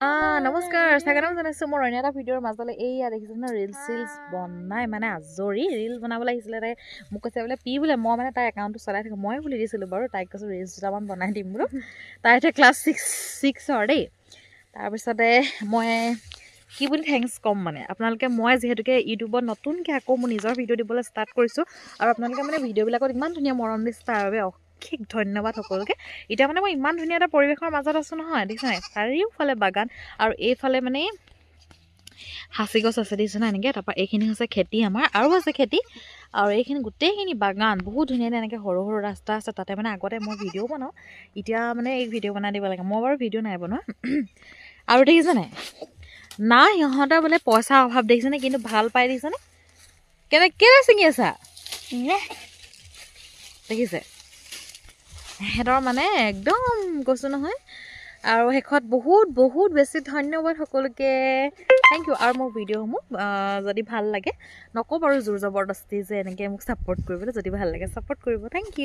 নমস্কাৰ স্বাগতম জনাইছোঁ মোৰ অন্য এটা ভিডিঅ'ৰ মাজলৈ। এইয়া দেখিছোঁ ন ৰিলছ বনাই মানে আজৰি ৰিল বনাবলৈ আহিছিলে। তাই মোক কৈছে বোলে পি বোলে মই মানে তাই একাউণ্টটো চলাই থাকোঁ। মই খুলি দিছিলোঁ বাৰু, তাইক কৈছোঁ ৰিলছ দুটামান বনাই দিম বোলো। তাই এতিয়া ক্লাছ 6 দেই। তাৰপিছতে মই কি বুলি থেংকছ ক'ম মানে আপোনালোকে, মই যিহেতুকে ইউটিউবত নতুনকৈ আকৌ মোৰ নিজৰ ভিডিঅ' দিবলৈ ষ্টাৰ্ট কৰিছোঁ আৰু আপোনালোকে মানে ভিডিঅ'বিলাকত ইমান ধুনীয়া মৰম দিছে, তাৰ বাবে অশেষ ধন্যবাদ সকলোকে। এতিয়া মানে মই ইমান ধুনীয়া এটা পৰিৱেশৰ মাজত আছোঁ নহয়, দেখিছা নাই? চাৰিওফালে বাগান আৰু এইফালে মানে সাঁচি গছ আছে, দেখিছোঁ না এনেকৈ। তাৰপৰা এইখিনি হৈছে খেতি আমাৰ, আৰু আছে খেতি, আৰু এইখিনি গোটেইখিনি বাগান বহুত ধুনীয়া এনেকৈ সৰু সৰু ৰাস্তা আছে। তাতে মানে আগতে মই ভিডিঅ' বনাওঁ, এতিয়া মানে এই ভিডিঅ' বনাই দিব লাগে। মই বাৰু ভিডিঅ' নাই বনোৱা। আৰু দেখিছে নাই না সিহঁতৰ বোলে পইচাৰ অভাৱ দেখিছেনে, কিন্তু ভাল পাই দেখিছেনে কেনেকৈ ছিঙি আছা দেখিছে? সিহঁতৰ মানে একদম কৈছোঁ নহয়। আৰু শেষত বহুত বহুত বেছি ধন্যবাদ সকলোকে, থেংক ইউ। আৰু মোৰ ভিডিঅ'সমূহ যদি ভাল লাগে নকওঁ বাৰু জোৰ জবৰদস্তি যে এনেকৈ মোক ছাপোৰ্ট কৰিবলৈ, যদি ভাল লাগে ছাপোৰ্ট কৰিব, থেংক ইউ।